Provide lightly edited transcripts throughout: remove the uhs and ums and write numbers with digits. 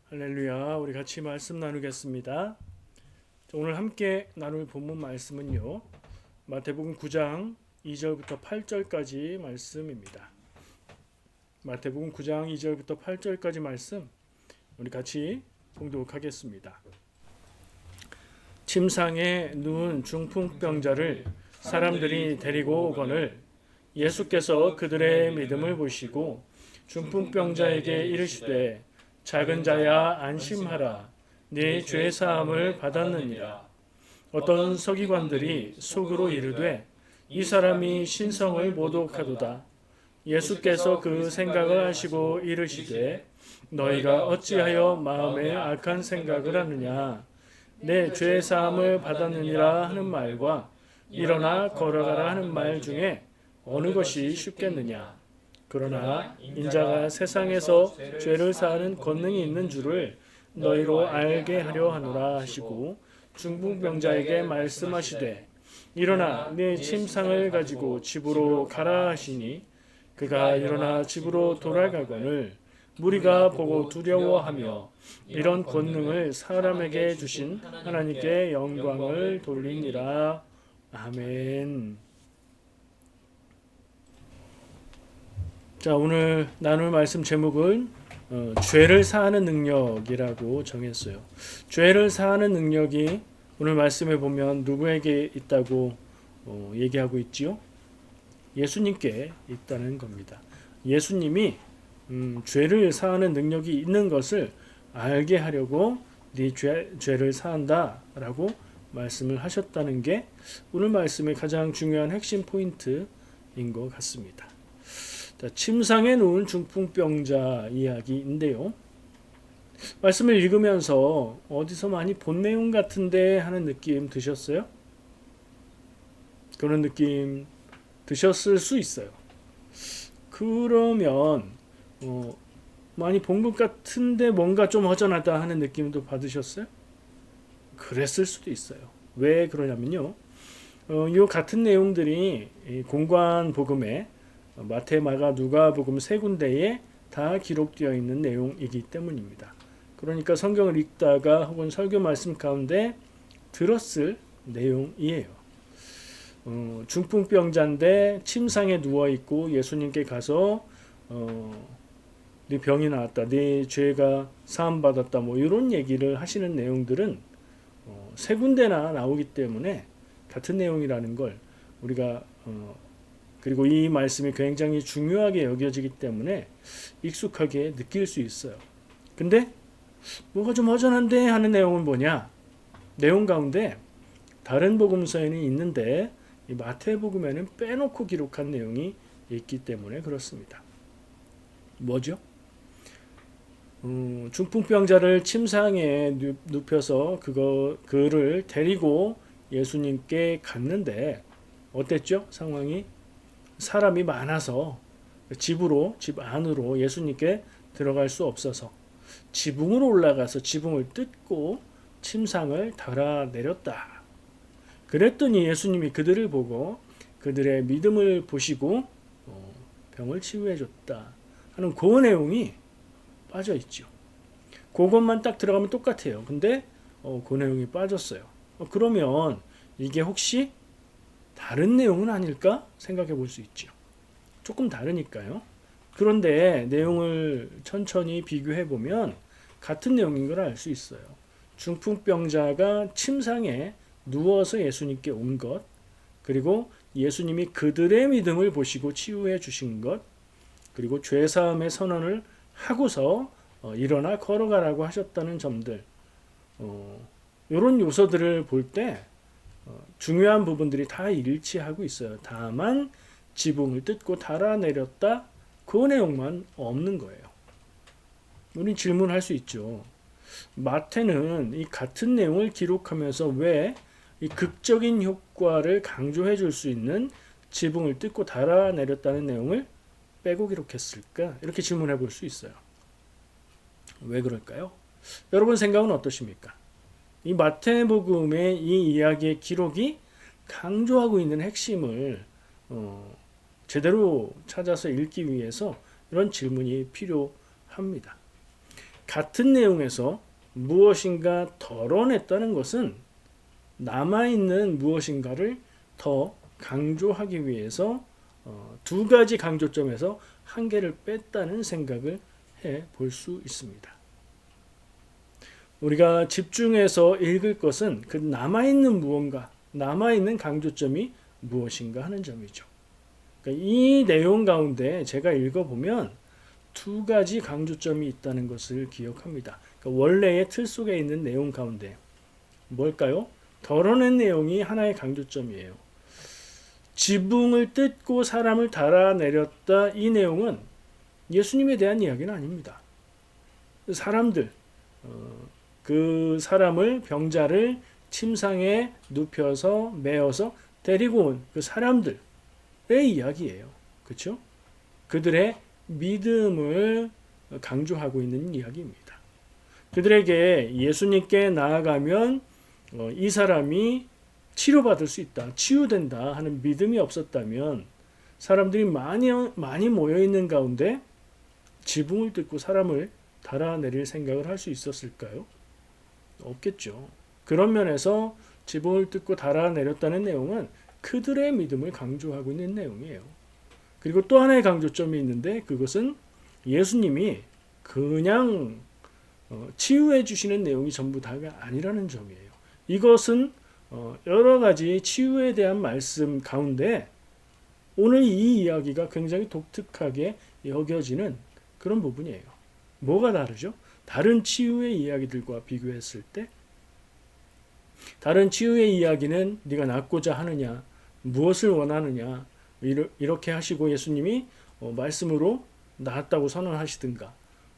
할렐루야. 우리 같이 말씀 나누겠습니다. 오늘 함께 나눌 본문 말씀은요, 마태복음 9장 2절부터 8절까지 말씀입니다. 마태복음 9장 2절부터 8절까지 말씀 우리 같이 봉독하겠습니다. 침상에 누운 중풍병자를 사람들이 데리고 오거늘 예수께서 그들의 믿음을 보시고 중풍병자에게 이르시되 작은 자야 안심하라, 네 죄 사함을 받았느니라. 어떤 서기관들이 속으로 이르되 이 사람이 신성을 모독하도다. 예수께서 그 생각을 하시고 이르시되 너희가 어찌하여 마음에 악한 생각을 하느냐. 내 죄 사함을 받았느니라 하는 말과 일어나 걸어가라 하는 말 중에 어느 것이 쉽겠느냐. 그러나 인자가 세상에서 죄를 사하는 권능이 있는 줄을 너희로 알게 하려 하노라 하시고 중풍병자에게 말씀하시되 일어나 네 침상을 가지고 집으로 가라 하시니 그가 일어나 집으로 돌아가거늘 무리가 보고 두려워하며 이런 권능을 사람에게 주신 하나님께 영광을 돌리니라. 아멘. 자, 오늘 나눌 말씀 제목은 죄를 사하는 능력이라고 정했어요. 죄를 사하는 능력이 오늘 말씀에 보면 누구에게 있다고 얘기하고 있지요? 예수님께 있다는 겁니다. 예수님이 죄를 사하는 능력이 있는 것을 알게 하려고 네 죄를 사한다라고 말씀을 하셨다는 게 오늘 말씀의 가장 중요한 핵심 포인트인 것 같습니다. 자, 침상에 누운 중풍병자 이야기인데요. 말씀을 읽으면서 어디서 많이 본 내용 같은데 하는 느낌 드셨어요? 그런 느낌 드셨을 수 있어요. 그러면 많이 본 것 같은데 뭔가 좀 허전하다 하는 느낌도 받으셨어요? 그랬을 수도 있어요. 왜 그러냐면요. 이 같은 내용들이 공관 복음에 마태, 마가, 누가복음 세 군데에 다 기록되어 있는 내용이기 때문입니다. 그러니까 성경을 읽다가 혹은 설교 말씀 가운데 들었을 내용이에요. 중풍병자인데 침상에 누워 있고 예수님께 가서 네 병이 나았다, 네 죄가 사함 받았다, 뭐 이런 얘기를 하시는 내용들은 세 군데나 나오기 때문에 같은 내용이라는 걸 우리가 그리고 이 말씀이 굉장히 중요하게 여겨지기 때문에 익숙하게 느낄 수 있어요. 근데 뭐가 좀 허전한데 하는 내용은 뭐냐? 내용 가운데 다른 복음서에는 있는데 이 마태복음에는 빼놓고 기록한 내용이 있기 때문에 그렇습니다. 뭐죠? 중풍병자를 침상에 눕혀서 그를 데리고 예수님께 갔는데 어땠죠? 상황이? 사람이 많아서 집 안으로 예수님께 들어갈 수 없어서 지붕으로 올라가서 지붕을 뜯고 침상을 달아내렸다. 그랬더니 예수님이 그들을 보고 그들의 믿음을 보시고 병을 치유해 줬다 하는 그 내용이 빠져 있죠. 그것만 딱 들어가면 똑같아요. 근데 그 내용이 빠졌어요. 그러면 이게 혹시 다른 내용은 아닐까 생각해 볼 수 있죠. 조금 다르니까요. 그런데 내용을 천천히 비교해 보면 같은 내용인 걸 알 수 있어요. 중풍병자가 침상에 누워서 예수님께 온 것, 그리고 예수님이 그들의 믿음을 보시고 치유해 주신 것, 그리고 죄사함의 선언을 하고서 일어나 걸어가라고 하셨다는 점들, 이런 요소들을 볼때 중요한 부분들이 다 일치하고 있어요. 다만 지붕을 뜯고 달아내렸다, 그 내용만 없는 거예요. 우린 질문할 수 있죠. 마태는 이 같은 내용을 기록하면서 왜 이 극적인 효과를 강조해 줄 수 있는 지붕을 뜯고 달아내렸다는 내용을 빼고 기록했을까? 이렇게 질문해 볼 수 있어요. 왜 그럴까요? 여러분 생각은 어떠십니까? 이 마태복음의 이 이야기의 기록이 강조하고 있는 핵심을 제대로 찾아서 읽기 위해서 이런 질문이 필요합니다. 같은 내용에서 무엇인가 덜어냈다는 것은 남아있는 무엇인가를 더 강조하기 위해서 두 가지 강조점에서 한 개를 뺐다는 생각을 해 볼 수 있습니다. 우리가 집중해서 읽을 것은 그 남아있는 무언가, 남아있는 강조점이 무엇인가 하는 점이죠. 그러니까 이 내용 가운데 제가 읽어보면 두 가지 강조점이 있다는 것을 기억합니다. 그러니까 원래의 틀 속에 있는 내용 가운데 뭘까요? 덜어낸 내용이 하나의 강조점이에요. 지붕을 뜯고 사람을 달아내렸다. 이 내용은 예수님에 대한 이야기는 아닙니다. 사람들, 그 사람을 병자를 침상에 눕혀서 메어서 데리고 온 그 사람들의 이야기예요. 그렇죠? 그들의 믿음을 강조하고 있는 이야기입니다. 그들에게 예수님께 나아가면 이 사람이 치료받을 수 있다, 치유된다 하는 믿음이 없었다면 사람들이 많이 모여 있는 가운데 지붕을 뜯고 사람을 달아내릴 생각을 할 수 있었을까요? 없겠죠. 그런 면에서 지붕을 뜯고 달아내렸다는 내용은 그들의 믿음을 강조하고 있는 내용이에요. 그리고 또 하나의 강조점이 있는데 그것은 예수님이 그냥 치유해 주시는 내용이 전부 다가 아니라는 점이에요. 이것은 여러 가지 치유에 대한 말씀 가운데 오늘 이 이야기가 굉장히 독특하게 여겨지는 그런 부분이에요. 뭐가 다르죠? 다른 치유의 이야기들과 비교했을 때 다른 치유의 이야기는 네가 낫고자 하느냐, 무엇을 원하느냐 이렇게 하시고 예수님이 말씀으로 낫다고 선언하시든가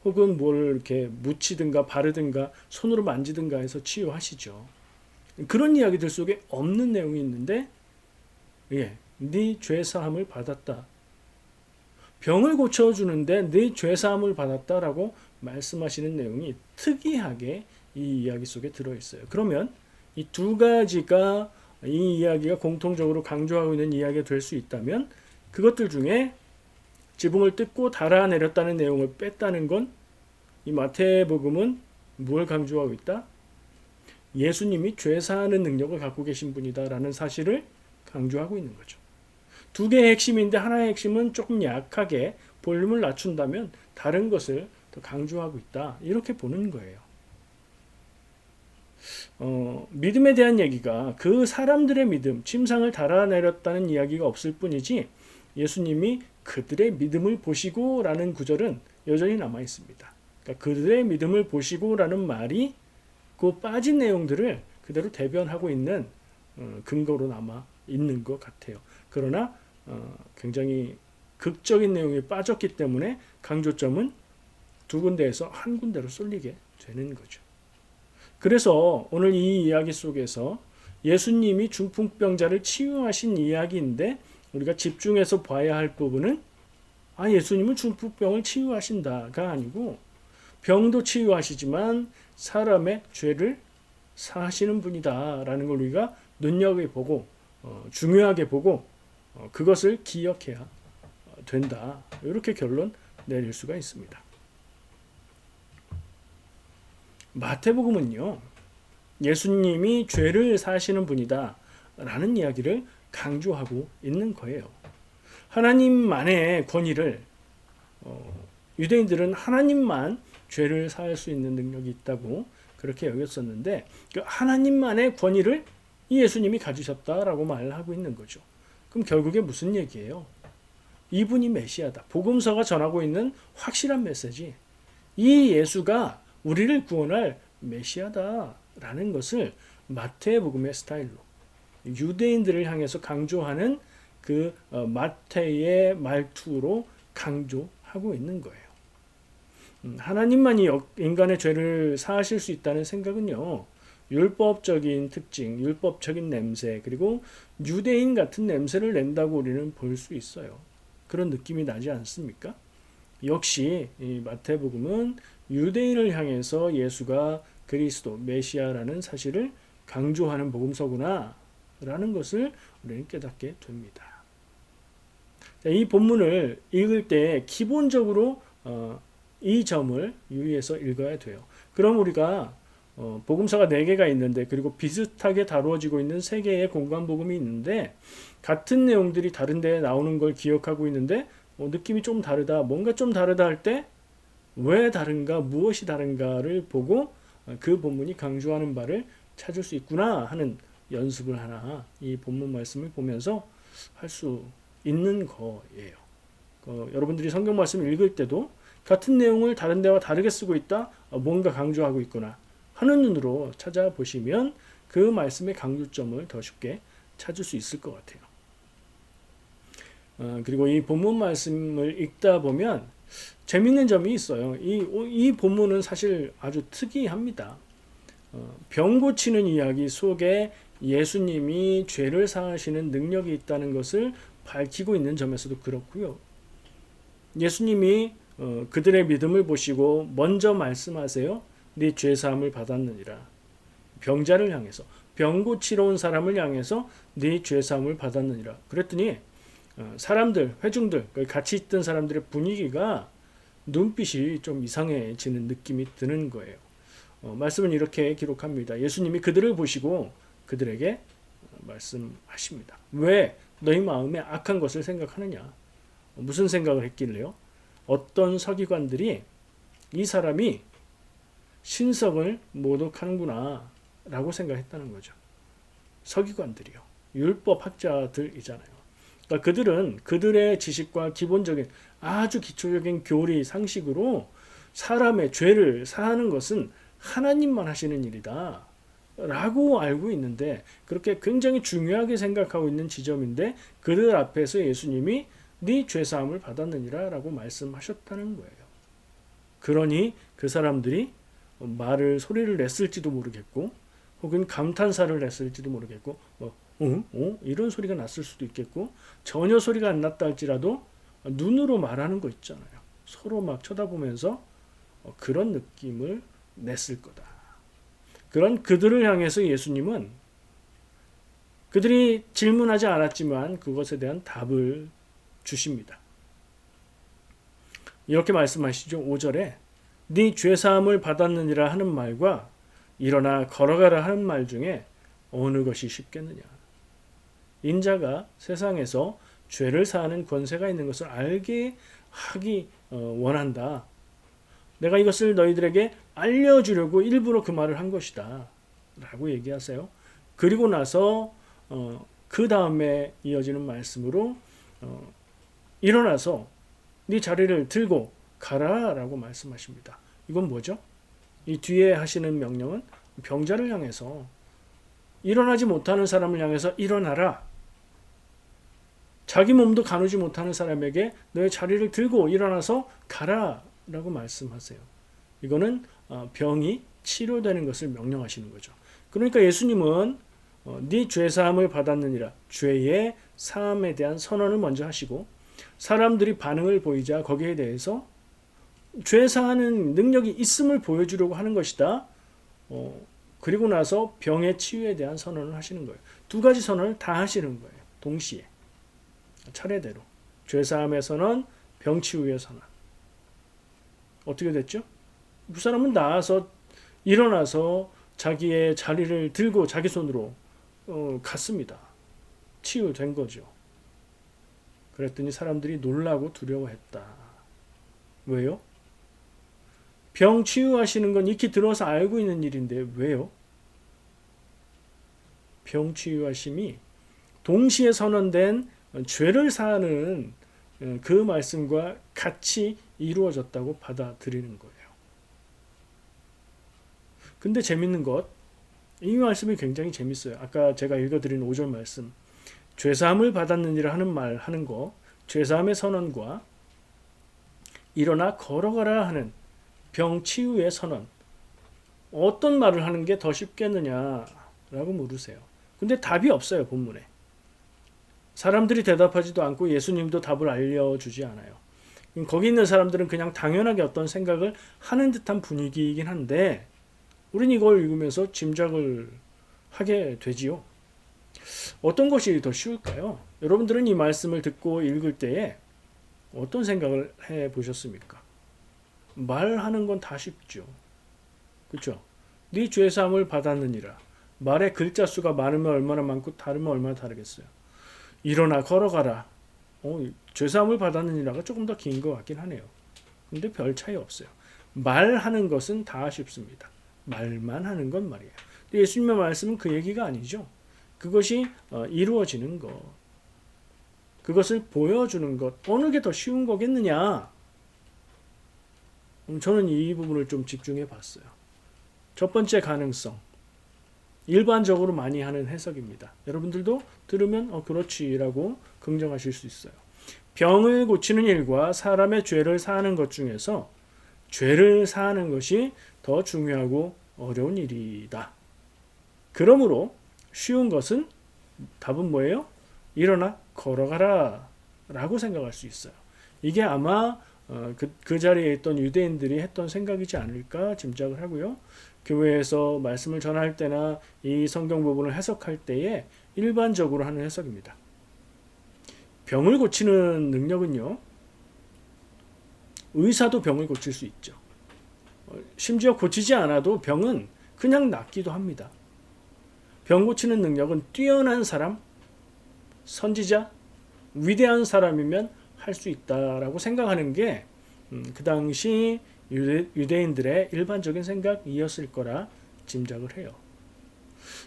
혹은 뭘 이렇게 묻히든가 바르든가 손으로 만지든가 해서 치유하시죠. 그런 이야기들 속에 없는 내용이 있는데 네 죄 사함을 받았다. 병을 고쳐주는데 네 죄 사함을 받았다라고 말씀하시는 내용이 특이하게 이 이야기 속에 들어있어요. 그러면 이 두 가지가 이 이야기가 공통적으로 강조하고 있는 이야기가 될 수 있다면 그것들 중에 지붕을 뜯고 달아내렸다는 내용을 뺐다는 건 이 마태복음은 무엇을 강조하고 있다? 예수님이 죄 사하는 능력을 갖고 계신 분이다라는 사실을 강조하고 있는 거죠. 두 개의 핵심인데 하나의 핵심은 조금 약하게 볼륨을 낮춘다면 다른 것을 더 강조하고 있다. 이렇게 보는 거예요. 믿음에 대한 얘기가 그 사람들의 믿음, 침상을 달아내렸다는 이야기가 없을 뿐이지 예수님이 그들의 믿음을 보시고 라는 구절은 여전히 남아 있습니다. 그러니까 그들의 믿음을 보시고 라는 말이 그 빠진 내용들을 그대로 대변하고 있는 근거로 남아 있는 것 같아요. 그러나 굉장히 극적인 내용이 빠졌기 때문에 강조점은 두 군데에서 한 군데로 쏠리게 되는 거죠. 그래서 오늘 이 이야기 속에서 예수님이 중풍병자를 치유하신 이야기인데 우리가 집중해서 봐야 할 부분은 예수님은 중풍병을 치유하신다가 아니고 병도 치유하시지만 사람의 죄를 사하시는 분이다라는 걸 우리가 눈여겨보고 중요하게 보고 그것을 기억해야 된다. 이렇게 결론 내릴 수가 있습니다. 마태복음은요, 예수님이 죄를 사하시는 분이다 라는 이야기를 강조하고 있는 거예요. 하나님만의 권위를 유대인들은 하나님만 죄를 사할 수 있는 능력이 있다고 그렇게 여겼었는데 그 하나님만의 권위를 이 예수님이 가지셨다라고 말을 하고 있는 거죠. 그럼 결국에 무슨 얘기예요? 이분이 메시아다. 복음서가 전하고 있는 확실한 메시지. 이 예수가 우리를 구원할 메시아다라는 것을 마태복음의 스타일로 유대인들을 향해서 강조하는 그 마태의 말투로 강조하고 있는 거예요. 하나님만이 인간의 죄를 사하실 수 있다는 생각은요. 율법적인 특징, 율법적인 냄새, 그리고 유대인 같은 냄새를 낸다고 우리는 볼 수 있어요. 그런 느낌이 나지 않습니까? 역시 이 마태복음은 유대인을 향해서 예수가 그리스도, 메시아라는 사실을 강조하는 복음서구나 라는 것을 우리는 깨닫게 됩니다. 이 본문을 읽을 때 기본적으로 이 점을 유의해서 읽어야 돼요. 그럼 우리가 복음서가 4개가 있는데 그리고 비슷하게 다루어지고 있는 3개의 공관복음이 있는데 같은 내용들이 다른 데에 나오는 걸 기억하고 있는데 느낌이 좀 다르다, 뭔가 좀 다르다 할 때 왜 다른가, 무엇이 다른가를 보고 그 본문이 강조하는 바를 찾을 수 있구나 하는 연습을 하나 이 본문 말씀을 보면서 할 수 있는 거예요. 여러분들이 성경 말씀을 읽을 때도 같은 내용을 다른 데와 다르게 쓰고 있다, 뭔가 강조하고 있구나 하는 눈으로 찾아보시면 그 말씀의 강조점을 더 쉽게 찾을 수 있을 것 같아요. 그리고 이 본문 말씀을 읽다 보면 재밌는 점이 있어요. 이 본문은 사실 아주 특이합니다. 병 고치는 이야기 속에 예수님이 죄를 사하시는 능력이 있다는 것을 밝히고 있는 점에서도 그렇고요. 예수님이 그들의 믿음을 보시고 먼저 말씀하세요. 네 죄 사함을 받았느니라. 병자를 향해서, 병 고치러 온 사람을 향해서 네 죄 사함을 받았느니라. 그랬더니 사람들, 회중들, 같이 있던 사람들의 분위기가 눈빛이 좀 이상해지는 느낌이 드는 거예요. 말씀은 이렇게 기록합니다. 예수님이 그들을 보시고 그들에게 말씀하십니다. 왜 너희 마음에 악한 것을 생각하느냐? 무슨 생각을 했길래요? 어떤 서기관들이 이 사람이 신성을 모독하는구나 라고 생각했다는 거죠. 서기관들이요. 율법학자들이잖아요. 그러니까 그들은 그들의 지식과 기본적인 아주 기초적인 교리 상식으로 사람의 죄를 사하는 것은 하나님만 하시는 일이다 라고 알고 있는데, 그렇게 굉장히 중요하게 생각하고 있는 지점인데 그들 앞에서 예수님이 네 죄사함을 받았느니라 라고 말씀하셨다는 거예요. 그러니 그 사람들이 소리를 냈을지도 모르겠고 혹은 감탄사를 냈을지도 모르겠고 이런 소리가 났을 수도 있겠고, 전혀 소리가 안 났다 할지라도 눈으로 말하는 거 있잖아요. 서로 막 쳐다보면서 그런 느낌을 냈을 거다. 그런 그들을 향해서 예수님은 그들이 질문하지 않았지만 그것에 대한 답을 주십니다. 이렇게 말씀하시죠. 5절에 네 죄사함을 받았느니라 하는 말과 일어나 걸어가라 하는 말 중에 어느 것이 쉽겠느냐. 인자가 세상에서 죄를 사하는 권세가 있는 것을 알게 하기 원한다. 내가 이것을 너희들에게 알려주려고 일부러 그 말을 한 것이다 라고 얘기하세요. 그리고 나서 그 다음에 이어지는 말씀으로 일어나서 네 자리를 들고 가라 라고 말씀하십니다. 이건 뭐죠? 이 뒤에 하시는 명령은 병자를 향해서, 일어나지 못하는 사람을 향해서 일어나라. 자기 몸도 가누지 못하는 사람에게 너의 자리를 들고 일어나서 가라 라고 말씀하세요. 이거는 병이 치료되는 것을 명령하시는 거죠. 그러니까 예수님은 네 죄사함을 받았느니라, 죄의 사함에 대한 선언을 먼저 하시고 사람들이 반응을 보이자 거기에 대해서 죄사하는 능력이 있음을 보여주려고 하는 것이다. 그리고 나서 병의 치유에 대한 선언을 하시는 거예요. 두 가지 선언을 다 하시는 거예요. 동시에 차례대로 죄사함의 선언, 병치유의 선언. 어떻게 됐죠? 그 사람은 나아서 일어나서 자기의 자리를 들고 자기 손으로 갔습니다. 치유된 거죠. 그랬더니 사람들이 놀라고 두려워했다. 왜요? 병 치유하시는 건 익히 들어서 알고 있는 일인데 왜요? 병 치유하심이 동시에 선언된 죄를 사하는 그 말씀과 같이 이루어졌다고 받아들이는 거예요. 근데 재밌는 것, 이 말씀이 굉장히 재밌어요. 아까 제가 읽어드린 5절 말씀, 죄사함을 받았느니라 하는 말 하는 거, 죄사함의 선언과 일어나 걸어가라 하는 병 치유의 선언, 어떤 말을 하는 게 더 쉽겠느냐라고 물으세요. 근데 답이 없어요. 본문에. 사람들이 대답하지도 않고 예수님도 답을 알려주지 않아요. 거기 있는 사람들은 그냥 당연하게 어떤 생각을 하는 듯한 분위기이긴 한데 우린 이걸 읽으면서 짐작을 하게 되지요. 어떤 것이 더 쉬울까요? 여러분들은 이 말씀을 듣고 읽을 때에 어떤 생각을 해 보셨습니까? 말하는 건 다 쉽죠. 그렇죠? 네 죄사함을 받았느니라. 말의 글자 수가 많으면 얼마나 많고 다르면 얼마나 다르겠어요. 일어나 걸어가라. 죄사함을 받았느니라가 조금 더 긴 것 같긴 하네요. 근데 별 차이 없어요. 말하는 것은 다 쉽습니다. 말만 하는 건 말이에요. 예수님의 말씀은 그 얘기가 아니죠. 그것이 이루어지는 것, 그것을 보여주는 것, 어느 게 더 쉬운 거겠느냐? 저는 이 부분을 좀 집중해 봤어요. 첫 번째 가능성, 일반적으로 많이 하는 해석입니다. 여러분들도 들으면 그렇지라고 긍정하실 수 있어요. 병을 고치는 일과 사람의 죄를 사하는 것 중에서 죄를 사하는 것이 더 중요하고 어려운 일이다. 그러므로 쉬운 것은 답은 뭐예요? 일어나 걸어가라 라고 생각할 수 있어요. 이게 아마 그 자리에 있던 유대인들이 했던 생각이지 않을까 짐작을 하고요. 교회에서 말씀을 전할 때나 이 성경 부분을 해석할 때에 일반적으로 하는 해석입니다. 병을 고치는 능력은요, 의사도 병을 고칠 수 있죠. 심지어 고치지 않아도 병은 그냥 낫기도 합니다. 병 고치는 능력은 뛰어난 사람, 선지자, 위대한 사람이면 할 수 있다라고 생각하는 게 그 당시 유대인들의 일반적인 생각이었을 거라 짐작을 해요.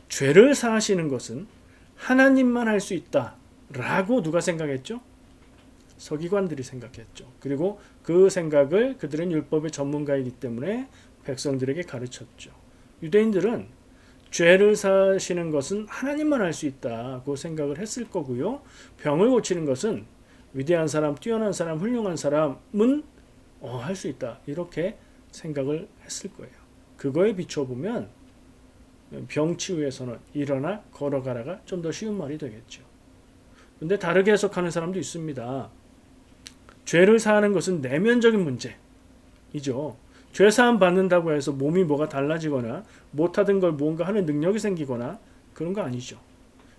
죄를 사하시는 것은 하나님만 할 수 있다라고 누가 생각했죠? 서기관들이 생각했죠. 그리고 그 생각을 그들은 율법의 전문가이기 때문에 백성들에게 가르쳤죠. 유대인들은 죄를 사시는 것은 하나님만 할 수 있다고 생각을 했을 거고요. 병을 고치는 것은 위대한 사람, 뛰어난 사람, 훌륭한 사람은 할 수 있다. 이렇게 생각을 했을 거예요. 그거에 비춰보면 병치유에서는 일어나 걸어가라가 좀 더 쉬운 말이 되겠죠. 근데 다르게 해석하는 사람도 있습니다. 죄를 사하는 것은 내면적인 문제이죠. 죄 사함 받는다고 해서 몸이 뭐가 달라지거나 못하던 걸 뭔가 하는 능력이 생기거나 그런 거 아니죠.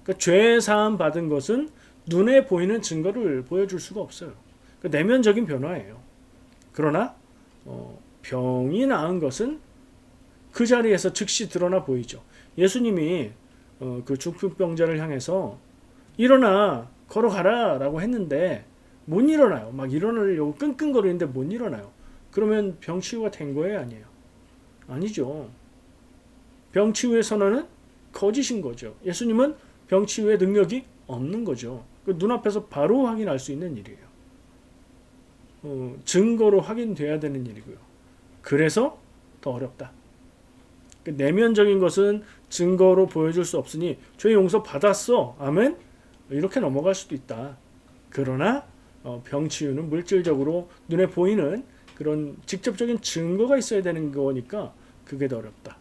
그러니까 죄 사함 받은 것은 눈에 보이는 증거를 보여줄 수가 없어요. 그러니까 내면적인 변화예요. 그러나 병이 나은 것은 그 자리에서 즉시 드러나 보이죠. 예수님이 그 중풍병자를 향해서 일어나 걸어가라 라고 했는데 못 일어나요. 막 일어나려고 끙끙거리는데 못 일어나요. 그러면 병치유가 된 거예요? 아니에요? 아니죠. 병치유의 선언은 거짓인 거죠. 예수님은 병치유의 능력이 없는 거죠. 눈앞에서 바로 확인할 수 있는 일이에요. 증거로 확인돼야 되는 일이고요. 그래서 더 어렵다. 내면적인 것은 증거로 보여줄 수 없으니 죄 용서 받았어. 아멘. 이렇게 넘어갈 수도 있다. 그러나 병치유는 물질적으로 눈에 보이는 그런 직접적인 증거가 있어야 되는 거니까 그게 더 어렵다.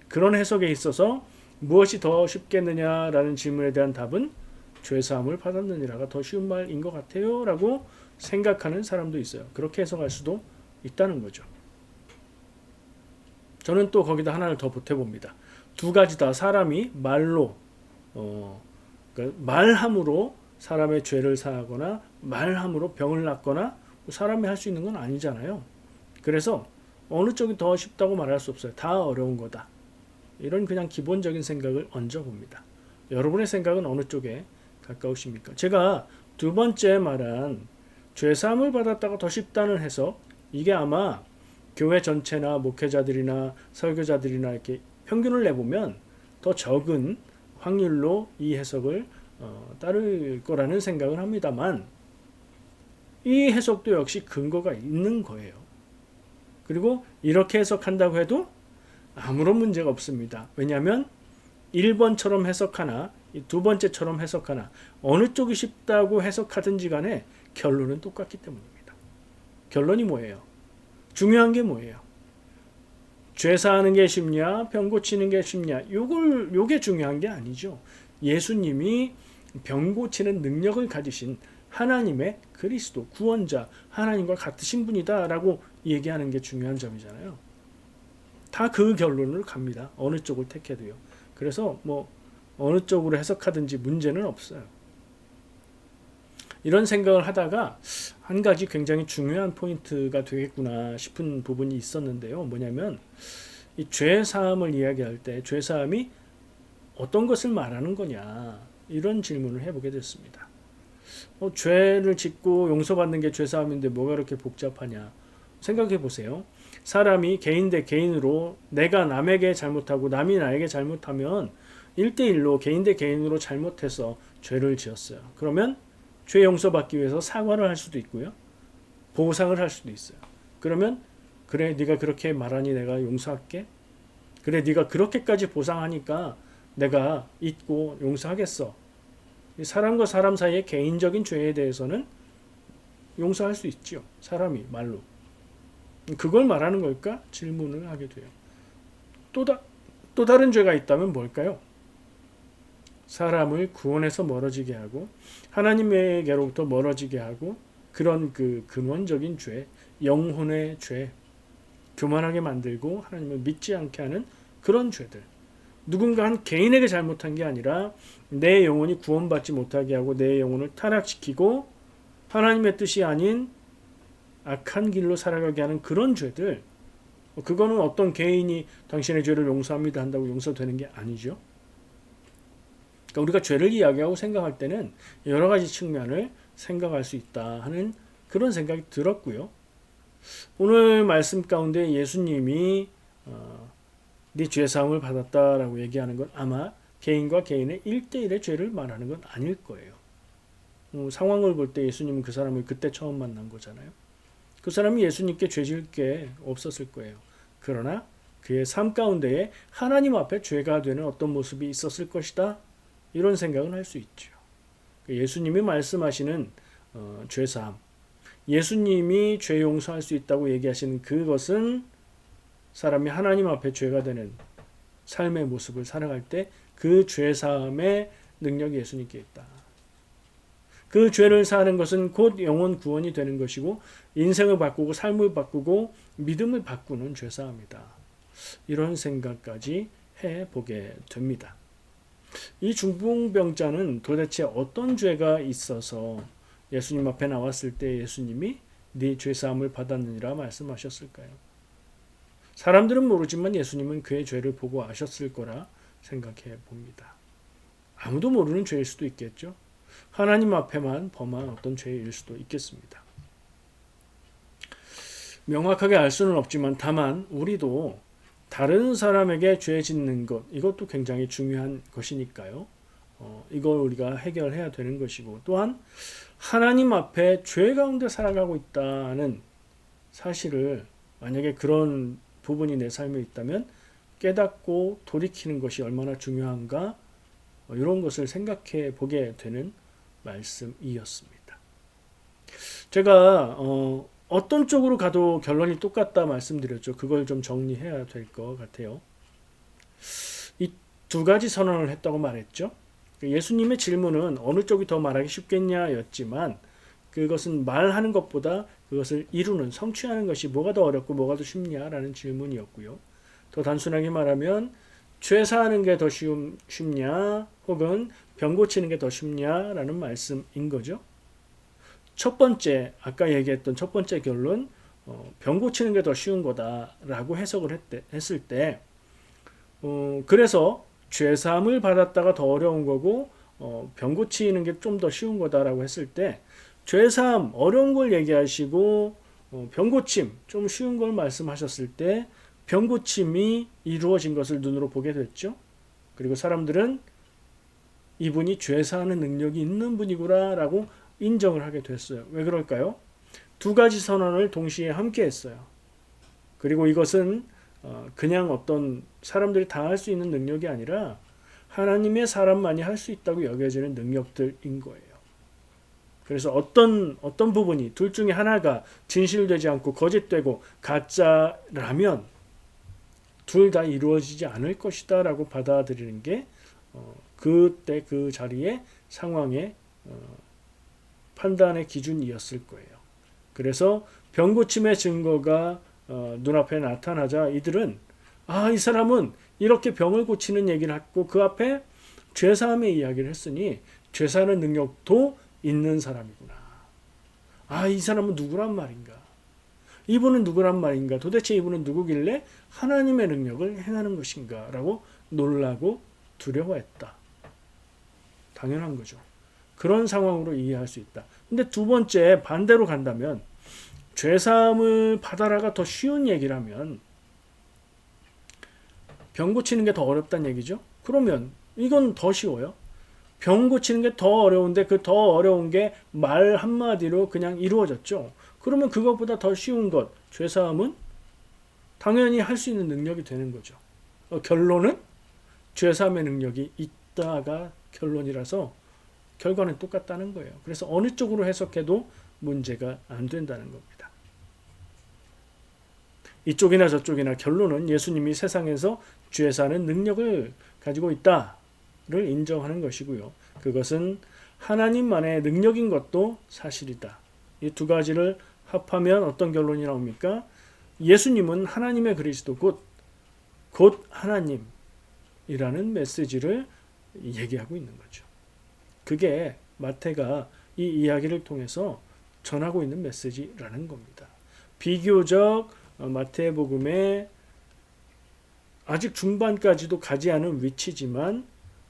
그런 해석에 있어서 무엇이 더 쉽겠느냐라는 질문에 대한 답은 죄사함을 받았느니라가 더 쉬운 말인 것 같아요 라고 생각하는 사람도 있어요. 그렇게 해석할 수도 있다는 거죠. 저는 또 거기다 하나를 더 보태봅니다. 두 가지 다 사람이 말로 그러니까 말함으로 사람의 죄를 사하거나 말함으로 병을 낫거나 사람이 할 수 있는 건 아니잖아요. 그래서 어느 쪽이 더 쉽다고 말할 수 없어요. 다 어려운 거다. 이런 그냥 기본적인 생각을 얹어봅니다. 여러분의 생각은 어느 쪽에 가까우십니까? 제가 두 번째 말한 죄사함을 받았다가 더 쉽다는 해석, 이게 아마 교회 전체나 목회자들이나 설교자들이나 이렇게 평균을 내보면 더 적은 확률로 이 해석을 따를 거라는 생각을 합니다만 이 해석도 역시 근거가 있는 거예요. 그리고 이렇게 해석한다고 해도 아무런 문제가 없습니다. 왜냐하면 1번처럼 해석하나 두 번째처럼 해석하나 어느 쪽이 쉽다고 해석하든지 간에 결론은 똑같기 때문입니다. 결론이 뭐예요? 중요한 게 뭐예요? 죄 사하는 게 쉽냐, 병 고치는 게 쉽냐, 요게 중요한 게 아니죠. 예수님이 병 고치는 능력을 가지신 하나님의 그리스도, 구원자, 하나님과 같으신 분이다라고 얘기하는 게 중요한 점이잖아요. 다 그 결론을 갑니다. 어느 쪽을 택해도요. 그래서 어느 쪽으로 해석하든지 문제는 없어요. 이런 생각을 하다가 한 가지 굉장히 중요한 포인트가 되겠구나 싶은 부분이 있었는데요. 뭐냐면 이 죄 사함을 이야기할 때 죄 사함이 어떤 것을 말하는 거냐 이런 질문을 해보게 됐습니다. 죄를 짓고 용서받는 게 죄 사함인데 뭐가 그렇게 복잡하냐 생각해 보세요. 사람이 개인 대 개인으로 내가 남에게 잘못하고 남이 나에게 잘못하면 1대1로 개인 대 개인으로 잘못해서 죄를 지었어요. 그러면 죄 용서받기 위해서 사과를 할 수도 있고요. 보상을 할 수도 있어요. 그러면 그래 네가 그렇게 말하니 내가 용서할게. 그래 네가 그렇게까지 보상하니까 내가 잊고 용서하겠어. 사람과 사람 사이의 개인적인 죄에 대해서는 용서할 수 있지요. 사람이 말로. 그걸 말하는 걸까? 질문을 하게 돼요. 또 다른 죄가 있다면 뭘까요? 사람을 구원에서 멀어지게 하고 하나님에게로부터 멀어지게 하고 그런 그 근원적인 죄, 영혼의 죄, 교만하게 만들고 하나님을 믿지 않게 하는 그런 죄들. 누군가 한 개인에게 잘못한 게 아니라 내 영혼이 구원받지 못하게 하고 내 영혼을 타락시키고 하나님의 뜻이 아닌 악한 길로 살아가게 하는 그런 죄들. 그거는 어떤 개인이 당신의 죄를 용서합니다 한다고 용서되는 게 아니죠. 그러니까 우리가 죄를 이야기하고 생각할 때는 여러 가지 측면을 생각할 수 있다 하는 그런 생각이 들었고요. 오늘 말씀 가운데 예수님이 네 죄사함을 받았다라고 얘기하는 건 아마 개인과 개인의 1대1의 죄를 말하는 건 아닐 거예요. 상황을 볼 때 예수님은 그 사람을 그때 처음 만난 거잖아요. 그 사람이 예수님께 죄 지을 게 없었을 거예요. 그러나 그의 삶 가운데에 하나님 앞에 죄가 되는 어떤 모습이 있었을 것이다. 이런 생각은 할 수 있죠. 예수님이 말씀하시는 죄사함, 예수님이 죄 용서할 수 있다고 얘기하시는 그것은 사람이 하나님 앞에 죄가 되는 삶의 모습을 살아갈 때 그 죄사함의 능력이 예수님께 있다. 그 죄를 사는 것은 곧 영혼 구원이 되는 것이고 인생을 바꾸고 삶을 바꾸고 믿음을 바꾸는 죄사함이다. 이런 생각까지 해보게 됩니다. 이 중풍병자는 도대체 어떤 죄가 있어서 예수님 앞에 나왔을 때 예수님이 네 죄사함을 받았느니라 말씀하셨을까요? 사람들은 모르지만 예수님은 그의 죄를 보고 아셨을 거라 생각해 봅니다. 아무도 모르는 죄일 수도 있겠죠. 하나님 앞에만 범한 어떤 죄일 수도 있겠습니다. 명확하게 알 수는 없지만 다만 우리도 다른 사람에게 죄 짓는 것 이것도 굉장히 중요한 것이니까요. 이걸 우리가 해결해야 되는 것이고 또한 하나님 앞에 죄 가운데 살아가고 있다는 사실을 만약에 그런 부분이 내 삶에 있다면 깨닫고 돌이키는 것이 얼마나 중요한가 이런 것을 생각해 보게 되는 말씀이었습니다. 제가 어떤 쪽으로 가도 결론이 똑같다 말씀드렸죠. 그걸 좀 정리해야 될 것 같아요. 이 두 가지 선언을 했다고 말했죠. 예수님의 질문은 어느 쪽이 더 말하기 쉽겠냐 였지만 그것은 말하는 것보다 그것을 이루는 성취하는 것이 뭐가 더 어렵고 뭐가 더 쉽냐라는 질문이었고요. 더 단순하게 말하면 죄 사하는 게 더 쉽냐 혹은 병 고치는 게 더 쉽냐라는 말씀인 거죠. 첫 번째 아까 얘기했던 첫 번째 결론 병 고치는 게 더 쉬운 거다라고 해석을 했을 때 그래서 죄사함을 받았다가 더 어려운 거고 병 고치는 게 좀 더 쉬운 거다라고 했을 때 죄사함 어려운 걸 얘기하시고 병 고침 좀 쉬운 걸 말씀하셨을 때 병 고침이 이루어진 것을 눈으로 보게 됐죠. 그리고 사람들은 이분이 죄사하는 능력이 있는 분이구나 라고 인정을 하게 됐어요. 왜 그럴까요? 두 가지 선언을 동시에 함께 했어요. 그리고 이것은 그냥 어떤 사람들이 다 할 수 있는 능력이 아니라 하나님의 사람만이 할 수 있다고 여겨지는 능력들인 거예요. 그래서 어떤 부분이 둘 중에 하나가 진실되지 않고 거짓되고 가짜라면 둘 다 이루어지지 않을 것이다 라고 받아들이는 게 그때 그 자리의 상황의 판단의 기준이었을 거예요. 그래서 병 고침의 증거가 눈앞에 나타나자 이들은 이 사람은 이렇게 병을 고치는 얘기를 했고 그 앞에 죄사함의 이야기를 했으니 죄사하는 능력도 있는 사람이구나. 아, 이 사람은 누구란 말인가? 이분은 누구란 말인가? 도대체 이분은 누구길래 하나님의 능력을 행하는 것인가? 라고 놀라고 두려워했다. 당연한 거죠. 그런 상황으로 이해할 수 있다. 근데 두 번째 반대로 간다면 죄사함을 받아라가 더 쉬운 얘기라면 병 고치는 게 더 어렵다는 얘기죠. 그러면 이건 더 쉬워요. 병 고치는 게 더 어려운데 그 더 어려운 게 말 한마디로 그냥 이루어졌죠. 그러면 그것보다 더 쉬운 것, 죄사함은 당연히 할 수 있는 능력이 되는 거죠. 결론은 죄사함의 능력이 있다가 결론이라서 결과는 똑같다는 거예요. 그래서 어느 쪽으로 해석해도 문제가 안 된다는 겁니다. 이쪽이나 저쪽이나 결론은 예수님이 세상에서 죄사하는 능력을 가지고 있다를 인정하는 것이고요. 그것은 하나님만의 능력인 것도 사실이다. 이 두 가지를 합하면 어떤 결론이 나옵니까? 예수님은 하나님의 그리스도 곧 하나님이라는 메시지를 얘기하고 있는 거죠. 그게 마태가 이 이야기를 통해서 전하고 있는 메시지라는 겁니다. 비교적 마태복음의 아직 중반까지도 가지 않은 위치지만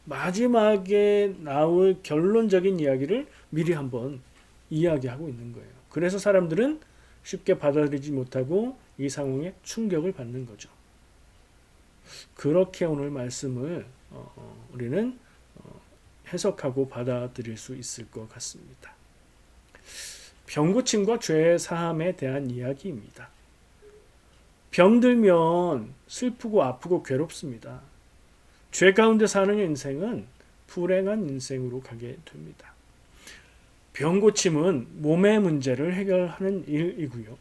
마지막에 나올 결론적인 이야기를 미리 한번 이야기하고 있는 거예요. 그래서 사람들은 쉽게 받아들이지 못하고 이 상황에 충격을 받는 거죠. 그렇게 오늘 말씀을 우리는 해석하고 받아들일 수 있을 것 같습니다. 병고침과 죄 사함에 대한 이야기입니다. 병들면 슬프고 아프고 괴롭습니다. 죄 가운데 사는 인생은 불행한 인생으로 가게 됩니다. 병고침은 몸의 문제를 해결하는 일이고요.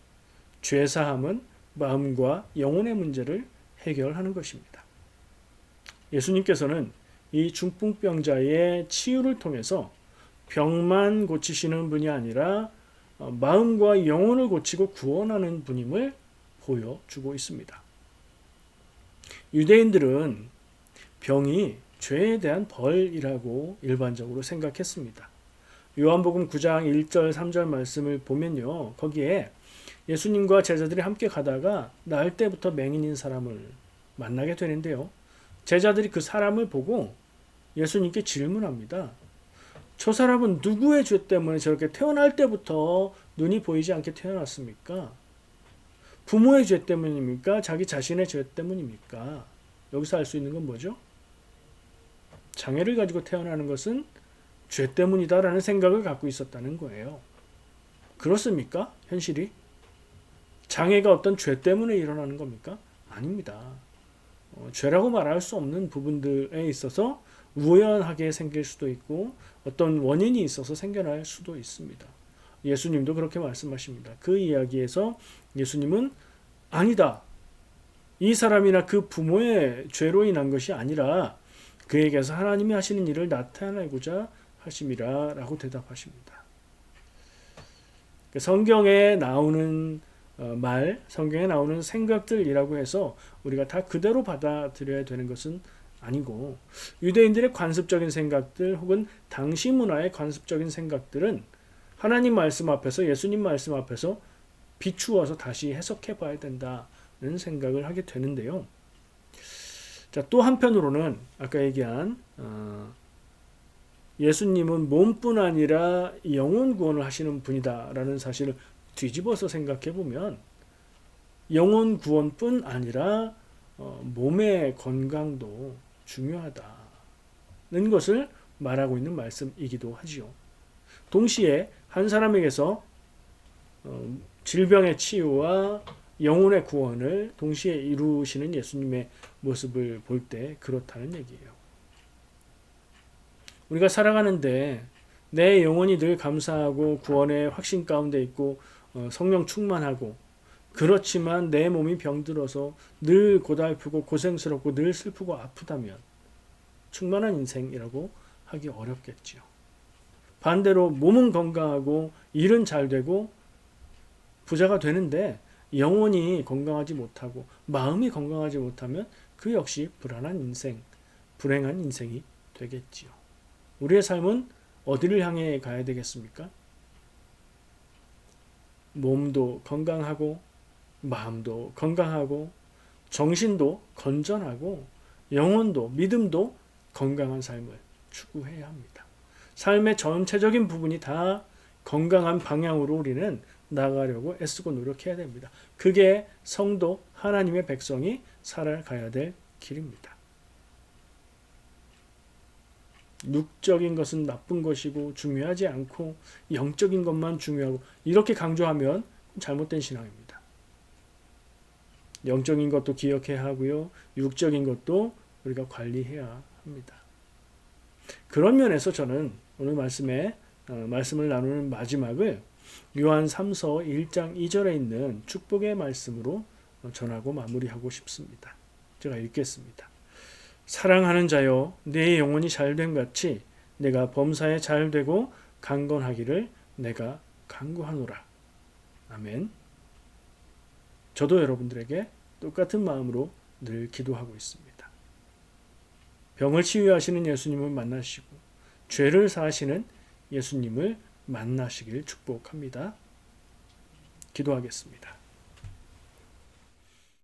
죄 사함은 마음과 영혼의 문제를 해결하는 것입니다. 예수님께서는 이 중풍병자의 치유를 통해서 병만 고치시는 분이 아니라 마음과 영혼을 고치고 구원하는 분임을 보여주고 있습니다. 유대인들은 병이 죄에 대한 벌이라고 일반적으로 생각했습니다. 요한복음 9장 1절 3절 말씀을 보면요. 거기에 예수님과 제자들이 함께 가다가 나을 때부터 맹인인 사람을 만나게 되는데요. 제자들이 그 사람을 보고 예수님께 질문합니다. 저 사람은 누구의 죄 때문에 저렇게 태어날 때부터 눈이 보이지 않게 태어났습니까? 부모의 죄 때문입니까? 자기 자신의 죄 때문입니까? 여기서 알 수 있는 건 뭐죠? 장애를 가지고 태어나는 것은 죄 때문이다라는 생각을 갖고 있었다는 거예요. 그렇습니까? 현실이? 장애가 어떤 죄 때문에 일어나는 겁니까? 아닙니다. 죄라고 말할 수 없는 부분들에 있어서 우연하게 생길 수도 있고 어떤 원인이 있어서 생겨날 수도 있습니다. 예수님도 그렇게 말씀하십니다. 그 이야기에서 예수님은 아니다. 이 사람이나 그 부모의 죄로 인한 것이 아니라 그에게서 하나님이 하시는 일을 나타내고자 하심이라 라고 대답하십니다. 성경에 나오는 성경에 나오는 생각들이라고 해서 우리가 다 그대로 받아들여야 되는 것은 아니고 유대인들의 관습적인 생각들 혹은 당시 문화의 관습적인 생각들은 하나님 말씀 앞에서 예수님 말씀 앞에서 비추어서 다시 해석해 봐야 된다는 생각을 하게 되는데요. 자, 또 한편으로는 아까 얘기한 예수님은 몸뿐 아니라 영혼 구원을 하시는 분이다라는 사실을 뒤집어서 생각해 보면 영혼 구원뿐 아니라 몸의 건강도 중요하다는 것을 말하고 있는 말씀이기도 하지요. 동시에 한 사람에게서 질병의 치유와 영혼의 구원을 동시에 이루시는 예수님의 모습을 볼 때 그렇다는 얘기예요. 우리가 살아가는데 내 영혼이 늘 감사하고 구원의 확신 가운데 있고 성령 충만하고 그렇지만 내 몸이 병들어서 늘 고달프고 고생스럽고 늘 슬프고 아프다면 충만한 인생이라고 하기 어렵겠지요. 반대로 몸은 건강하고 일은 잘 되고 부자가 되는데 영혼이 건강하지 못하고 마음이 건강하지 못하면 그 역시 불안한 인생, 불행한 인생이 되겠지요. 우리의 삶은 어디를 향해 가야 되겠습니까? 몸도 건강하고 마음도 건강하고 정신도 건전하고 영혼도 믿음도 건강한 삶을 추구해야 합니다. 삶의 전체적인 부분이 다 건강한 방향으로 우리는 나가려고 애쓰고 노력해야 됩니다. 그게 성도 하나님의 백성이 살아가야 될 길입니다. 육적인 것은 나쁜 것이고 중요하지 않고 영적인 것만 중요하고 이렇게 강조하면 잘못된 신앙입니다. 영적인 것도 기억해야 하고요. 육적인 것도 우리가 관리해야 합니다. 그런 면에서 저는 오늘 말씀을 나누는 마지막을 요한 3서 1장 2절에 있는 축복의 말씀으로 전하고 마무리하고 싶습니다. 제가 읽겠습니다. 사랑하는 자여, 내 영혼이 잘됨 같이 내가 범사에 잘되고 강건하기를 내가 간구하노라. 아멘. 저도 여러분들에게 똑같은 마음으로 늘 기도하고 있습니다. 병을 치유하시는 예수님을 만나시고 죄를 사하시는 예수님을 만나시길 축복합니다. 기도하겠습니다.